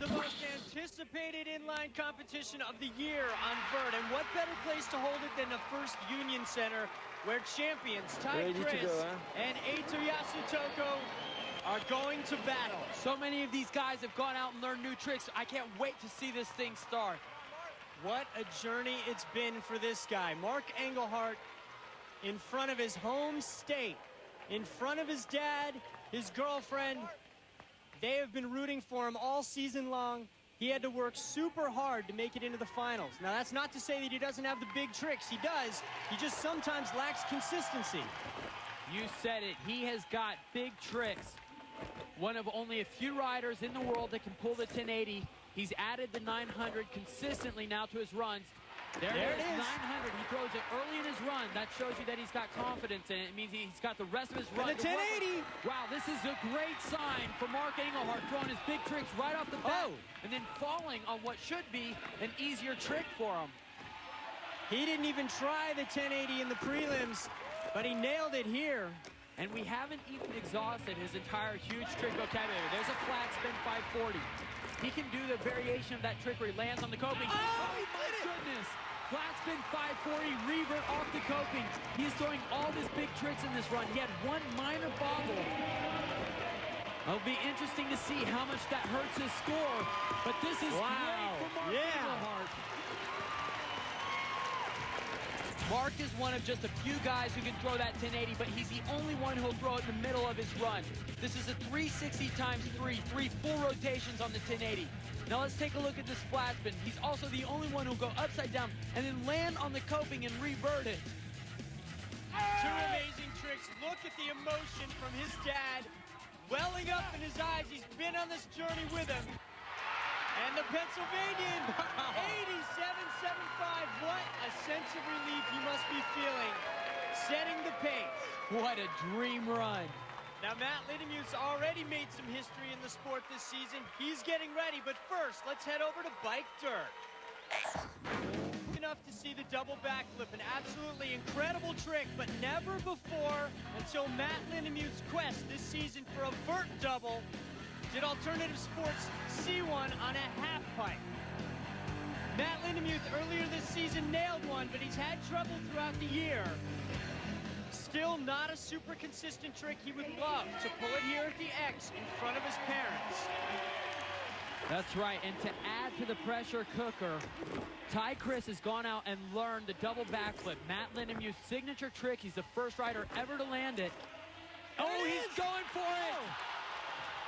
the most anticipated inline competition of the year on vert, and what better place to hold it than the First Union Center, where champions Takeshi and Eito Yasutoko are going to battle. So many of these guys have gone out and learned new tricks. I can't wait to see this thing start. What a journey it's been for this guy. Mark Engelhardt, in front of his home state, in front of his dad, his girlfriend. They have been rooting for him all season long. He had to work super hard to make it into the finals. Now, that's not to say that he doesn't have the big tricks. He does. He just sometimes lacks consistency. You said it. He has got big tricks. One of only a few riders in the world that can pull the 1080. He's added the 900 consistently now to his runs. There it is, 900. He throws it early in his run. That shows you that he's got confidence in it. It means he's got the rest of his run. And the 1080. Wow, this is a great sign for Mark Engelhardt, throwing his big tricks right off the bat, and then falling on what should be an easier trick for him. He didn't even try the 1080 in the prelims, but he nailed it here. And we haven't even exhausted his entire huge trick vocabulary. There's a flat spin 540. He can do the variation of that trick where he lands on the coping. Oh my goodness! Flat spin 540, revert off the coping. He is throwing all his big tricks in this run. He had one minor bobble. It'll be interesting to see how much that hurts his score. But this is great for Mark Engelhardt. Mark is one of just a few guys who can throw that 1080, but he's the only one who'll throw it in the middle of his run. This is a 360 times 3 full rotations on the 1080. Now let's take a look at this flat spin. He's also the only one who'll go upside down and then land on the coping and revert it. Two amazing tricks. Look at the emotion from his dad welling up in his eyes. He's been on this journey with him. And the Pennsylvanian, 87.75. What a sense of relief you must be feeling, setting the pace. What a dream run. Now, Matt Lindenmuth's already made some history in the sport this season. He's getting ready, but first, let's head over to Bike Dirt. Enough to see the double backflip, an absolutely incredible trick, but never before until Matt Lindenmuth's quest this season for a vert double did Alternative Sports see one on a half pipe. Matt Lindenmuth earlier this season nailed one, but he's had trouble throughout the year. Still not a super consistent trick. He would love to pull it here at the X in front of his parents. That's right, and to add to the pressure cooker, Ty Chris has gone out and learned the double backflip. Matt Lindenmuth's signature trick. He's the first rider ever to land it. Oh, he's going for it!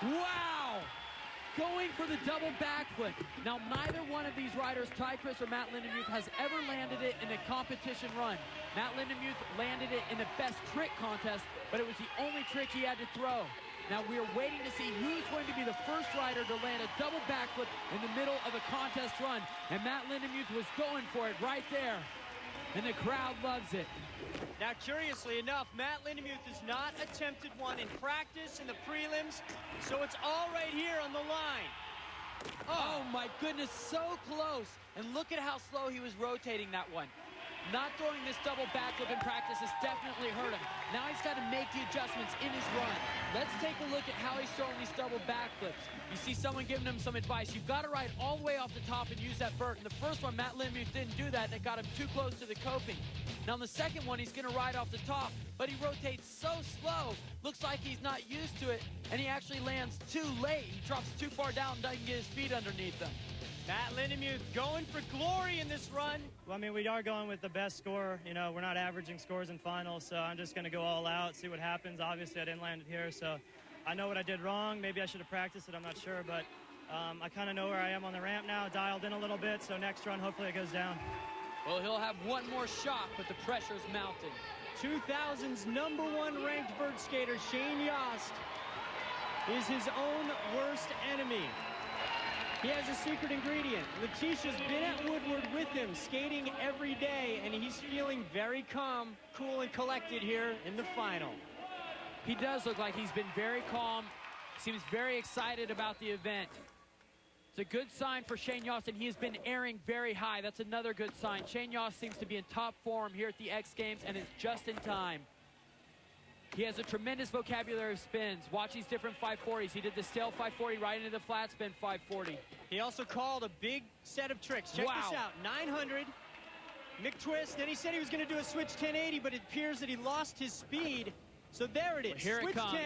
Wow! Going for the double backflip. Now, neither one of these riders, Ty Chris or Matt Lindenmuth, has ever landed it in a competition run. Matt Lindenmuth landed it in the best trick contest, but it was the only trick he had to throw. Now, we're waiting to see who's going to be the first rider to land a double backflip in the middle of a contest run. And Matt Lindenmuth was going for it right there. And the crowd loves it. Now, curiously enough, Matt Lindenmuth has not attempted one in practice in the prelims, so it's all right here on the line. Oh my goodness, so close. And look at how slow he was rotating that one. Not throwing this double backflip in practice has definitely hurt him. Now he's got to make the adjustments in his run. Let's take a look at how he's throwing these double backflips. You see someone giving him some advice. You've got to ride all the way off the top and use that vert. In the first one, Matt Lindenmuth didn't do that, and it got him too close to the coping. Now, in the second one, he's going to ride off the top, but he rotates so slow, looks like he's not used to it, and he actually lands too late. He drops too far down and doesn't get his feet underneath him. Matt Lindenmuth going for glory in this run. Well, I mean, we are going with the best score. You know, we're not averaging scores in finals, so I'm just going to go all out, see what happens. Obviously, I didn't land it here, so I know what I did wrong. Maybe I should have practiced it, I'm not sure, but I kind of know where I am on the ramp now, dialed in a little bit, so next run, hopefully it goes down. Well, he'll have one more shot, but the pressure's mounting. 2000's #1 ranked vert skater, Shane Yost, is his own worst enemy. He has a secret ingredient. Letitia's been at Woodward with him, skating every day, and he's feeling very calm, cool, and collected here in the final. He does look like he's been very calm, seems very excited about the event. It's a good sign for Shane Yost, and he has been airing very high. That's another good sign. Shane Yost seems to be in top form here at the X Games, and it's just in time. He has a tremendous vocabulary of spins. Watch these different 540s. He did the stale 540 right into the flat spin 540. He also called a big set of tricks. Check this out. 900, McTwist. Then he said he was going to do a switch 1080, but it appears that he lost his speed. So there it is. Here switch it comes.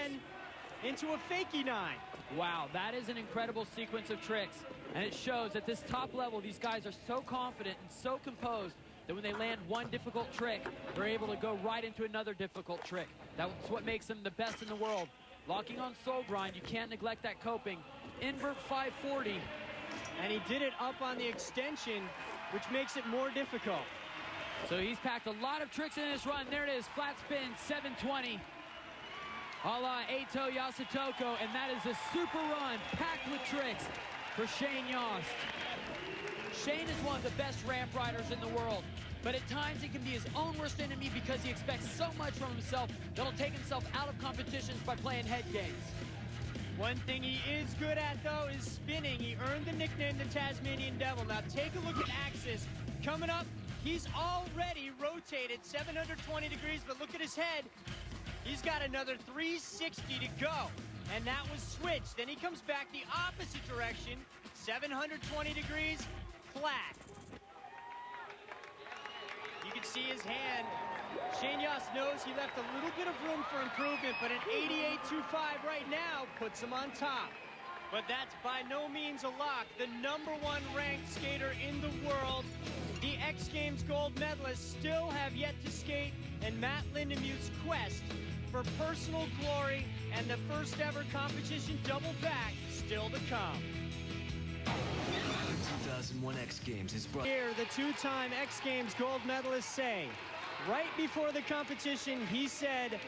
10 into a fakie 9. Wow, that is an incredible sequence of tricks. And it shows at this top level, these guys are so confident and so composed that when they land one difficult trick, they're able to go right into another difficult trick. That's what makes them the best in the world. Locking on soul grind, you can't neglect that coping. Invert 540. And he did it up on the extension, which makes it more difficult. So he's packed a lot of tricks in this run. There it is, flat spin, 720. A la Eito Yasutoko, and that is a super run, packed with tricks for Shane Yost. Shane is one of the best ramp riders in the world, but at times he can be his own worst enemy because he expects so much from himself that he'll take himself out of competitions by playing head games. One thing he is good at, though, is spinning. He earned the nickname the Tasmanian Devil. Now take a look at Axis. Coming up, he's already rotated 720 degrees, but look at his head. He's got another 360 to go, and that was switched. Then he comes back the opposite direction, 720 degrees, flat. You can see his hand. Shane Yost knows he left a little bit of room for improvement, but an 88.25 right now puts him on top. But that's by no means a lock. The #1 ranked skater in the world, the X Games gold medalists, still have yet to skate, and Matt Lindenmuth's quest for personal glory and the first ever competition double back still to come. 2001 X Games is brought. Here, the two-time X Games gold medalists say, right before the competition, he said,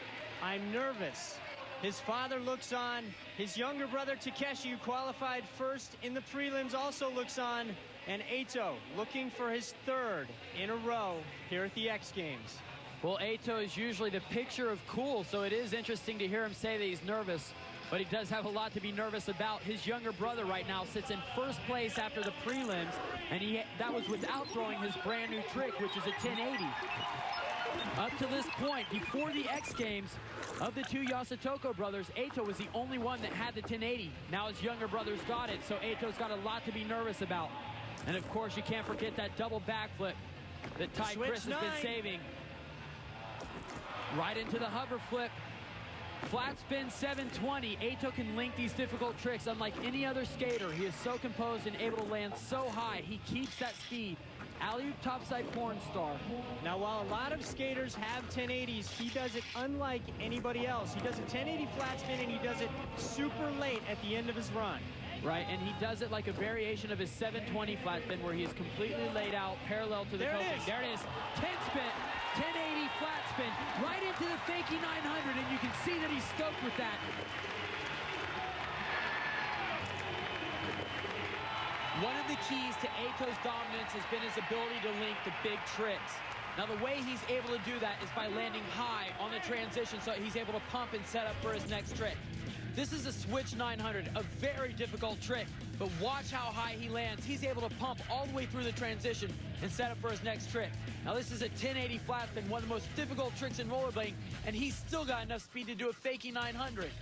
"I'm nervous." His father looks on. His younger brother, Takeshi, who qualified first in the prelims, also looks on. And Eito, looking for his third in a row here at the X Games. Well, Eito is usually the picture of cool, so it is interesting to hear him say that he's nervous. But he does have a lot to be nervous about. His younger brother right now sits in first place after the prelims, and that was without throwing his brand new trick, which is a 1080. Up to this point, before the X Games, of the two Yasutoko brothers, Eito was the only one that had the 1080. Now his younger brother's got it, so Eito's got a lot to be nervous about. And of course, you can't forget that double backflip that Ty Chris has been saving. Right into the hover flip. Flat spin 720. Eito can link these difficult tricks unlike any other skater. He is so composed and able to land so high. He keeps that speed. Alley-oop topside porn star. Now, while a lot of skaters have 1080s, he does it unlike anybody else. He does a 1080 flat spin, and he does it super late at the end of his run. Right, and he does it like a variation of his 720 flat spin where he is completely laid out parallel to the coping. There it is. 10 spin, 1080 flat spin, right into the fakie 900, and you can see that he's stoked with that. One of the keys to Eito's dominance has been his ability to link the big tricks. Now, the way he's able to do that is by landing high on the transition so he's able to pump and set up for his next trick. This is a switch 900, a very difficult trick, but watch how high he lands. He's able to pump all the way through the transition and set up for his next trick. Now, this is a 1080 flat spin, one of the most difficult tricks in rollerblading, and he's still got enough speed to do a fakie 900.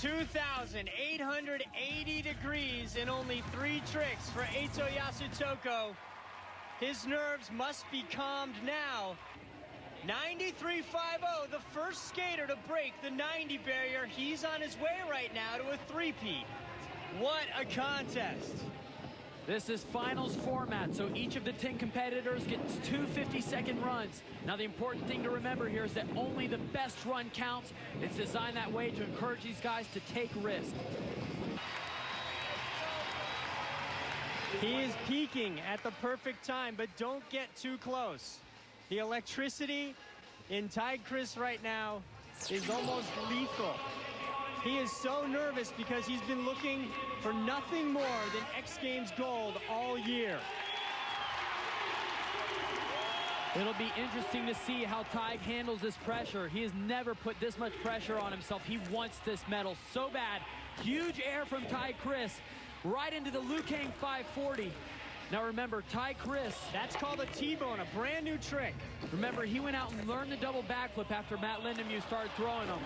2,880 degrees in only 3 tricks for Eito Yasutoko. His nerves must be calmed now. 93.50, the first skater to break the 90 barrier. He's on his way right now to a three-peat. What a contest. This is finals format, so each of the 10 competitors gets 2 50-second runs. Now, the important thing to remember here is that only the best run counts. It's designed that way to encourage these guys to take risks. He is peaking at the perfect time, but don't get too close. The electricity in Ty Chris right now is almost lethal. He is so nervous because he's been looking for nothing more than X Games gold all year. It'll be interesting to see how Ty handles this pressure. He has never put this much pressure on himself. He wants this medal so bad. Huge air from Ty Chris right into the Liu Kang 540. Now remember, Ty Chris. That's called a T-bone, a brand new trick. Remember, he went out and learned the double backflip after Matt Lindenmuth started throwing them.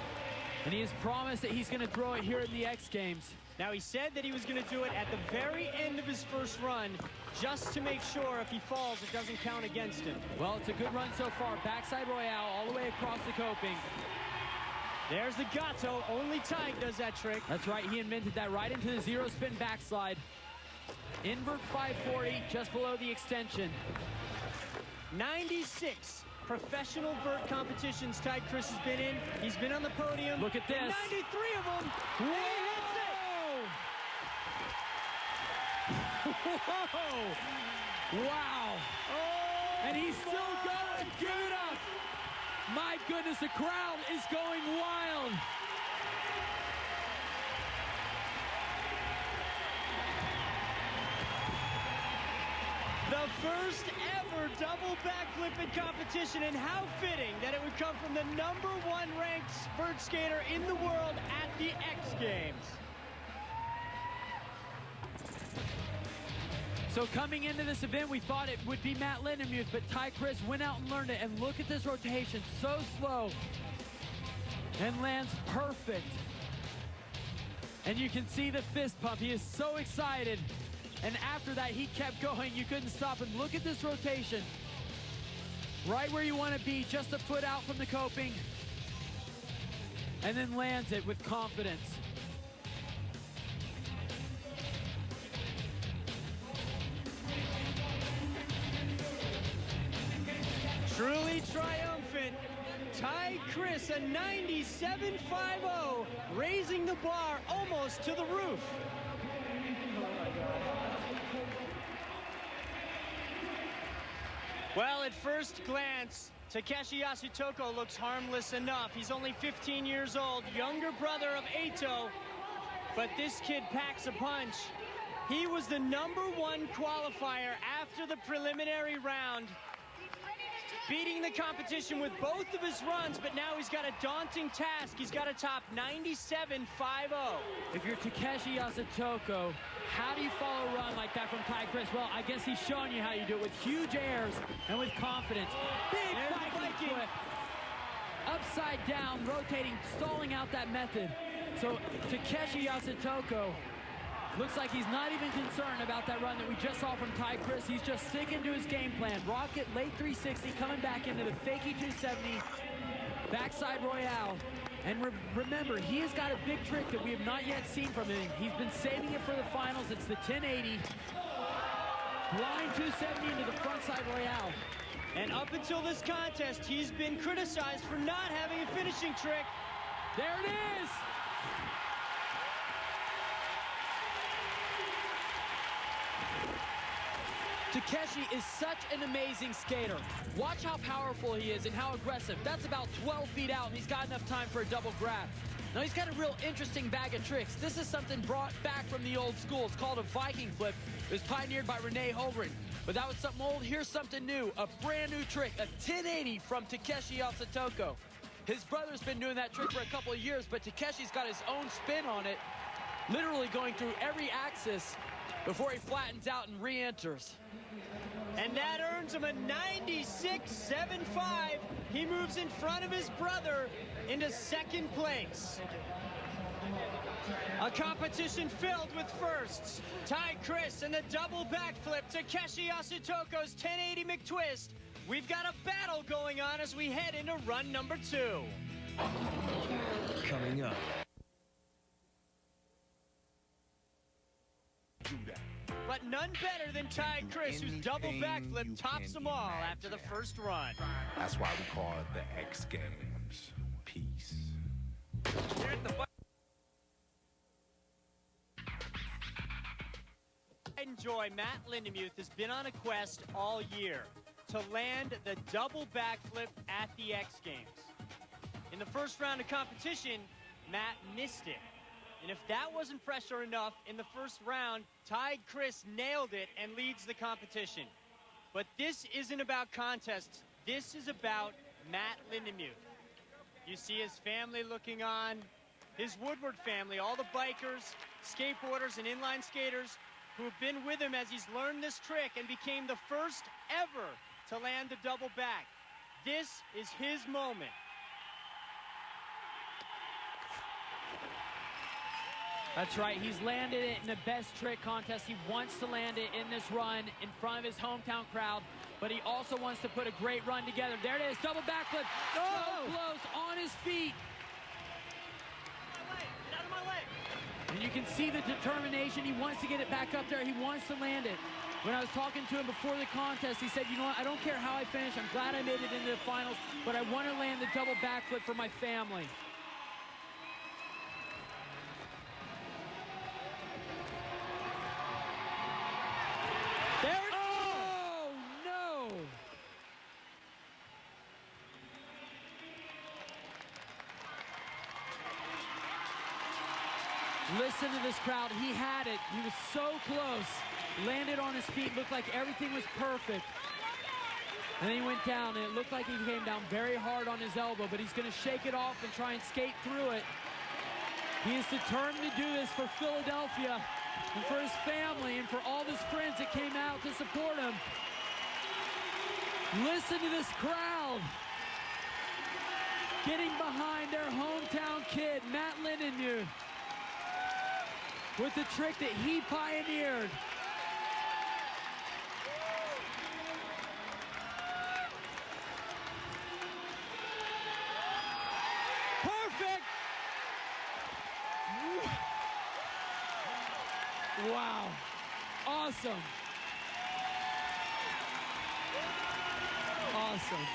And he has promised that he's going to throw it here in the X Games. Now, he said that he was going to do it at the very end of his first run, just to make sure if he falls, it doesn't count against him. Well, it's a good run so far. Backside Royale all the way across the coping. There's the Gato. Only Tig does that trick. That's right. He invented that right into the zero spin backslide. Invert 540 just below the extension. 96 professional vert competitions Tig Chris has been in. He's been on the podium. Look at this. 93 of them. Whoa! And he hits it. Whoa! Wow! Oh, And he's still going. Give it up. My goodness, the crowd is going wild. the first ever double backflip in competition, and how fitting that it would come from the #1 ranked vert skater in the world at the X Games. So coming into this event, we thought it would be Matt Lindenmuth, but Tig Chris went out and learned it. And look at this rotation, so slow. And lands perfect. And you can see the fist pump. He is so excited. And after that, he kept going. You couldn't stop him. Look at this rotation. Right where you want to be, just a foot out from the coping. And then lands it with confidence. Truly triumphant. Tig Chris, a 97.50, raising the bar almost to the roof. Well, at first glance, Takeshi Yasutoko looks harmless enough. He's only 15 years old, younger brother of Eito, but this kid packs a punch. He was the #1 qualifier after the preliminary round, beating the competition with both of his runs, but now he's got a daunting task. He's got to top 97.50. If you're Takeshi Yasutoko, how do you follow a run like that from Tig Chris? Well, I guess he's showing you how you do it with huge airs and with confidence. Big Viking flip. Upside down, rotating, stalling out that method. So Takeshi Yasutoko looks like he's not even concerned about that run that we just saw from Tig Chris. He's just sticking to his game plan. Rocket, late 360, coming back into the fakie 270, backside Royale. And remember, he has got a big trick that we have not yet seen from him. He's been saving it for the finals. It's the 1080. Blind 270 into the front side Royale. And up until this contest, he's been criticized for not having a finishing trick. There it is! Takeshi is such an amazing skater. Watch how powerful he is and how aggressive. That's about 12 feet out, and he's got enough time for a double grab. Now, he's got a real interesting bag of tricks. This is something brought back from the old school. It's called a Viking flip. It was pioneered by Rene Holgren. But that was something old. Here's something new, a brand new trick, a 1080 from Takeshi Yasutoko. His brother's been doing that trick for a couple of years, but Takeshi's got his own spin on it, literally going through every axis before he flattens out and re-enters. And that earns him a 96.75. He moves in front of his brother into second place. A competition filled with firsts. Tig Chris and the double backflip. Takeshi Yasutoko's 1080 McTwist. We've got a battle going on as we head into run #2. Coming up. But none better than Tig Chris, whose double backflip tops them all after the first run. That's why we call it the X Games. Peace. Enjoy. Matt Lindenmuth has been on a quest all year to land the double backflip at the X Games. In the first round of competition, Matt missed it. And if that wasn't pressure enough, in the first round, Tig Chris nailed it and leads the competition. But this isn't about contests. This is about Matt Lindenmuth. You see his family looking on, his Woodward family, all the bikers, skateboarders, and inline skaters who have been with him as he's learned this trick and became the first ever to land the double back. This is his moment. That's right. He's landed it in the best trick contest. He wants to land it in this run in front of his hometown crowd, but he also wants to put a great run together. There it is, double backflip. So close, on his feet. Get out of my way. And you can see the determination. He wants to get it back up there. He wants to land it. When I was talking to him before the contest, he said, you know what, I don't care how I finish. I'm glad I made it into the finals, but I want to land the double backflip for my family. There it is! Oh, no! Listen to this crowd. He had it. He was so close. Landed on his feet. Looked like everything was perfect. And then he went down, and it looked like he came down very hard on his elbow, but he's going to shake it off and try and skate through it. He is determined to do this for Philadelphia and for his family and for all his friends that came out to support him. Listen to this crowd getting behind their hometown kid, Matt Lindenmuth, with the trick that he pioneered. Perfect! Wow. Awesome. Awesome.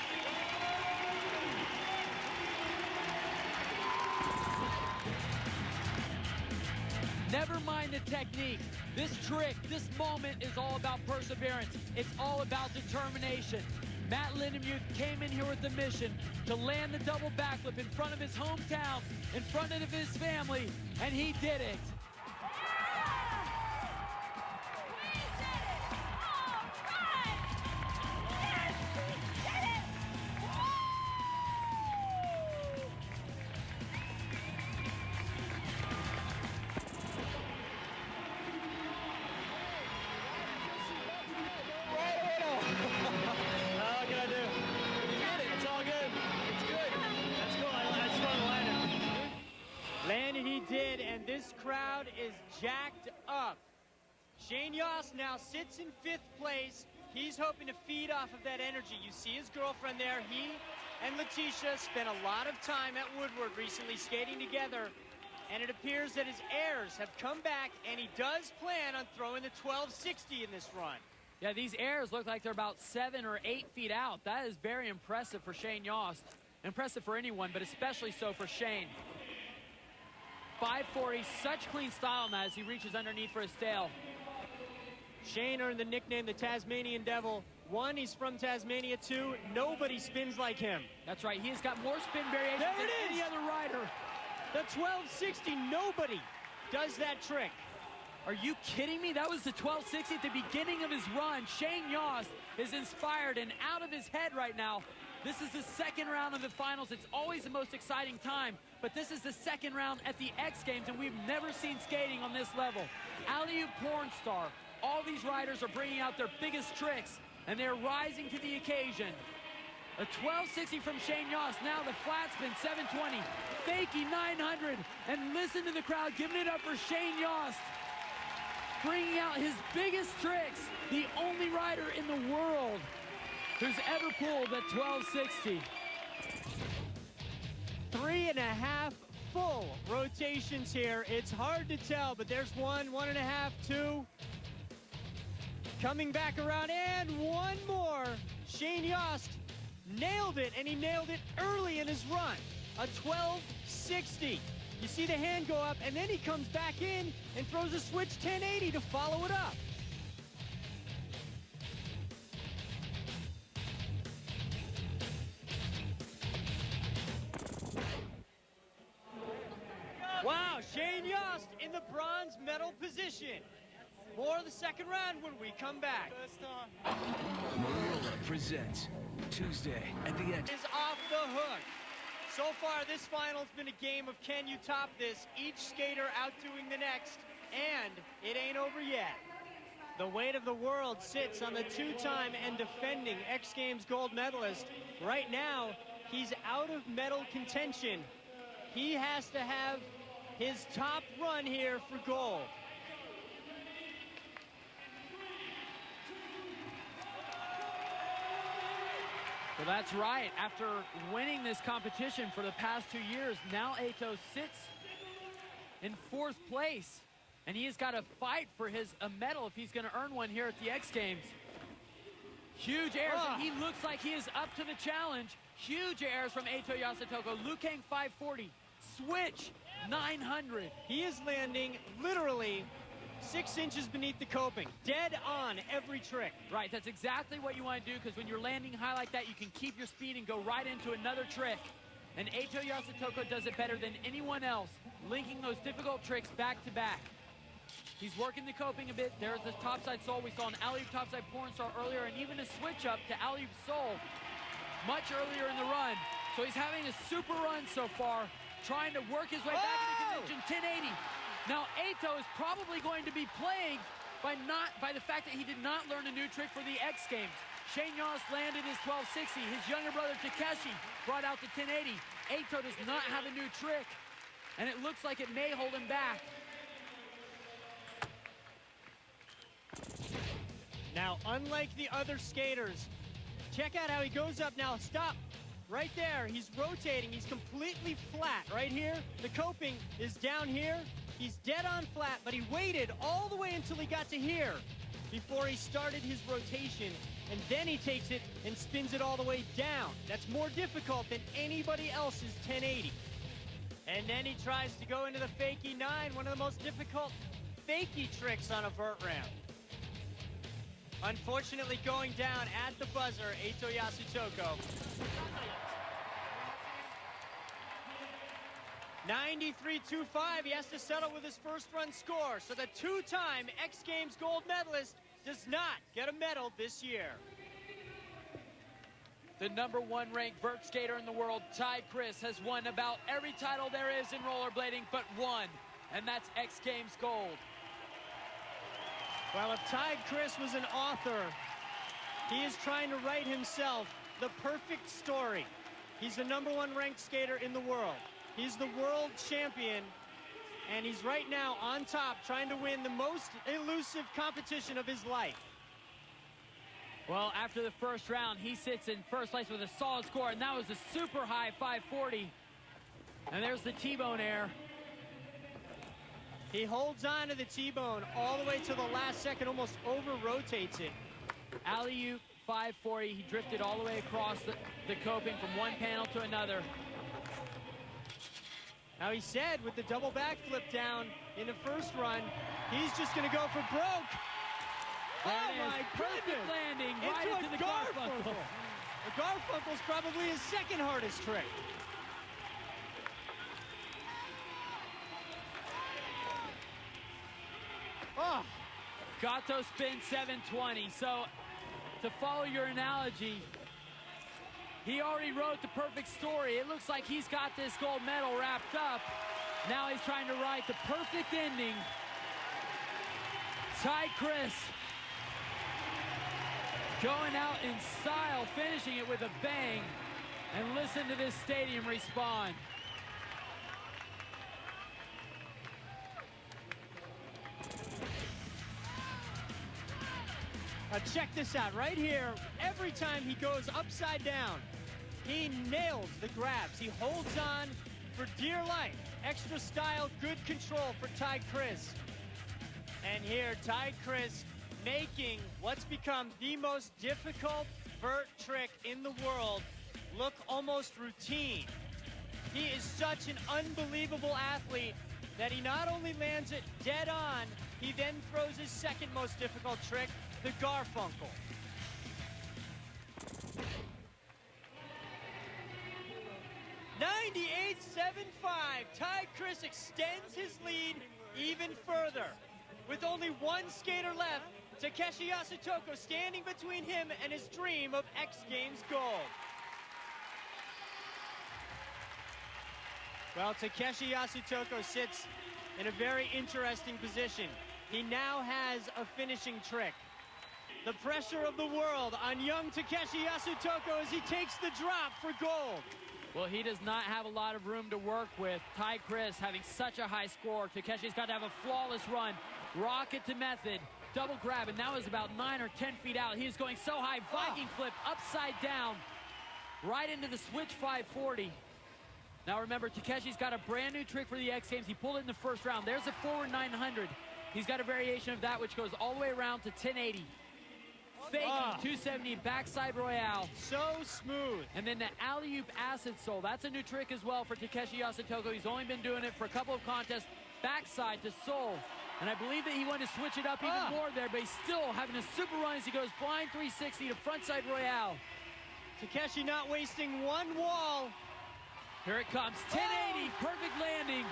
Never mind the technique. This trick, this moment is all about perseverance. It's all about determination. Matt Lindenmuth came in here with the mission to land the double backflip in front of his hometown, in front of his family, and he did it. Landed he did, and this crowd is jacked up. Shane Yost now sits in 5th place. He's hoping to feed off of that energy. You see his girlfriend there. He and Letitia spent a lot of time at Woodward recently skating together, and it appears that his heirs have come back, and he does plan on throwing the 1260 in this run. Yeah, these airs look like they're about 7 or 8 feet out. That is very impressive for Shane Yost. Impressive for anyone, but especially so for Shane. 5'4", he's such clean style now as he reaches underneath for his tail. Shane earned the nickname the Tasmanian Devil. 1, he's from Tasmania. 2, nobody spins like him. That's right, he has got more spin variations There than it is! any other rider. The 1260, nobody does that trick. Are you kidding me? That was the 1260 at the beginning of his run. Shane Yost is inspired and out of his head right now. This is the second round of the finals. It's always the most exciting time, but this is the second round at the X Games, and we've never seen skating on this level. Alley-oop porn star. All these riders are bringing out their biggest tricks, and they're rising to the occasion. A 1260 from Shane Yost. Now the flat spin, 720. Fakie, 900. And listen to the crowd giving it up for Shane Yost, bringing out his biggest tricks. The only rider in the world who's ever pulled that 1260. 3.5 full rotations here. It's hard to tell, but there's 1, 1.5, 2. Coming back around, and one more. Shane Yost nailed it, and he nailed it early in his run. A 1260. You see the hand go up, and then he comes back in and throws a switch 1080 to follow it up. Wow, Shane Yost in the bronze medal position. More of the second round when we come back. Motorola presents Tuesday at the X. Is off the hook. So far, this final's been a game of can you top this? Each skater outdoing the next, and it ain't over yet. The weight of the world sits on the 2-time and defending X Games gold medalist. Right now, he's out of medal contention. He has to have his top run here for gold. Well, that's right. After winning this competition for the past 2 years, now Eito sits in 4th place. And he has got to fight for a medal if he's going to earn one here at the X Games. Huge airs, and he looks like he is up to the challenge. Huge airs from Eito Yasutoko. Lukang 540. Switch 900. He is landing literally 6 inches beneath the coping. Dead on every trick. Right, that's exactly what you want to do, because when you're landing high like that, you can keep your speed and go right into another trick. And Eito Yasutoko does it better than anyone else, linking those difficult tricks back to back. He's working the coping a bit. There's the topside soul. We saw an alley-oop topside porn star earlier, and even a switch up to alley-oop soul much earlier in the run. So he's having a super run so far, trying to work his way back into convention. 1080. Now Eito is probably going to be plagued by the fact that he did not learn a new trick for the X Games. Shane Yost landed his 1260. His younger brother Takeshi brought out the 1080. Eito does not have a new trick, and it looks like it may hold him back. Now, unlike the other skaters, check out how he goes up now. Stop. Right there. He's rotating. He's completely flat right here. The coping is down here. He's dead on flat, but he waited all the way until he got to here before he started his rotation, and then he takes it and spins it all the way down. That's more difficult than anybody else's 1080. And then he tries to go into the fakie 9, one of the most difficult fakie tricks on a vert ramp. Unfortunately, going down at the buzzer, Eito Yasutoko. 93.25, he has to settle with his first run score. So the 2-time X Games gold medalist does not get a medal this year. The #1 ranked vert skater in the world, Ty Chris, has won about every title there is in rollerblading but one, and that's X Games gold. Well, if Ty Chris was an author, he is trying to write himself the perfect story. He's the #1 ranked skater in the world. He's the world champion, and he's right now on top trying to win the most elusive competition of his life. Well, after the first round, he sits in first place with a solid score, and that was a super high 540. And there's the T-bone air. He holds on to the T-bone all the way to the last second, almost over-rotates it. Alley-oop 540. He drifted all the way across the coping from one panel to another. Now he said with the double backflip down in the first run, he's just going to go for broke. There oh it is. my Perfect goodness! landing right into the Garfunkel. The Garfunkel's probably his second hardest trick. Oh. Gato spin 720. So to follow your analogy, he already wrote the perfect story. It looks like he's got this gold medal wrapped up. Now he's trying to write the perfect ending. Ty Chris going out in style, finishing it with a bang. And listen to this stadium respond. Now check this out, right here, every time he goes upside down, he nails the grabs. He holds on for dear life. Extra style, good control for Ty Chris. And here, Ty Chris making what's become the most difficult vert trick in the world look almost routine. He is such an unbelievable athlete that he not only lands it dead on, he then throws his second most difficult trick, the Garfunkel. .98.75. Ty Chris extends his lead even further. With only one skater left, Takeshi Yasutoko standing between him and his dream of X Games gold. Well, Takeshi Yasutoko sits in a very interesting position. He now has a finishing trick. The pressure of the world on young Takeshi Yasutoko as he takes the drop for gold. Well, he does not have a lot of room to work with. Ty Chris having such a high score. Takeshi's got to have a flawless run. Rocket to method. Double grab, and now is about 9 or 10 feet out. He is going so high. Viking flip upside down. Right into the switch 540. Now remember, Takeshi's got a brand new trick for the X Games. He pulled it in the first round. There's a forward 900. He's got a variation of that, which goes all the way around to 1080. Faking 270 backside royale. So smooth. And then the alley-oop acid soul. That's a new trick as well for Takeshi Yasutoko. He's only been doing it for a couple of contests. Backside to soul. And I believe that he wanted to switch it up even more there, but he's still having a super run as he goes blind 360 to frontside royale. Takeshi not wasting one wall. Here it comes, 1080, perfect landing.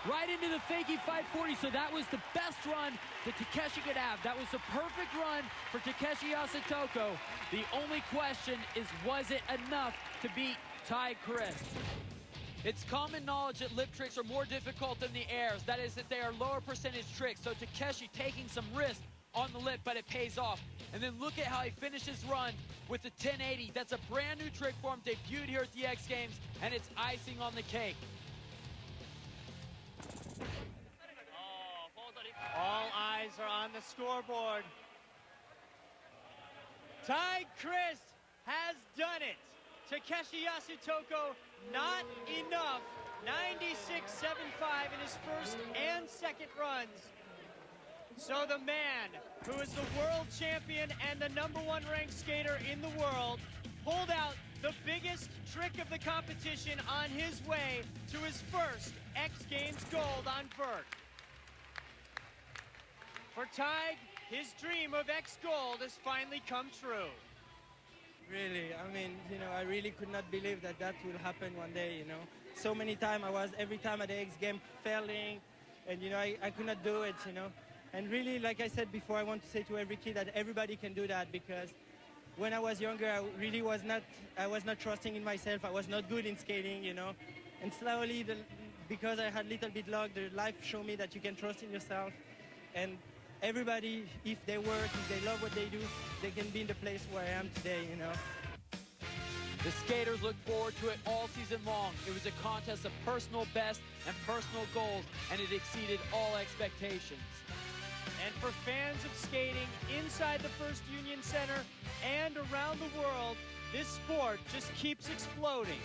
Right into the fakie 540, so that was the best run that Takeshi could have. That was the perfect run for Takeshi Yasutoko. The only question is, was it enough to beat Ty Chris? It's common knowledge that lip tricks are more difficult than the airs. That is, that they are lower percentage tricks. So Takeshi taking some risk on the lip, but it pays off. And then look at how he finished his run with the 1080. That's a brand new trick for him, debuted here at the X Games, and it's icing on the cake. All eyes are on the scoreboard. Ty Chris has done it. Takeshi Yasutoko, not enough. 96.75 in his first and second runs. So the man who is the world champion and the #1 ranked skater in the world pulled out the biggest trick of the competition on his way to his first X Games gold on vert. For Tig, his dream of X Gold has finally come true. Really, I mean, I really could not believe that will happen one day, So many times every time at the X Game failing, and, I could not do it, And really, like I said before, I want to say to every kid that everybody can do that, because when I was younger, I was not trusting in myself. I was not good in skating, And slowly, because I had a little bit luck, the life showed me that you can trust in yourself. And everybody, if they work, if they love what they do, they can be in the place where I am today, The skaters look forward to it all season long. It was a contest of personal best and personal goals, and it exceeded all expectations. And for fans of skating inside the First Union Center and around the world, this sport just keeps exploding.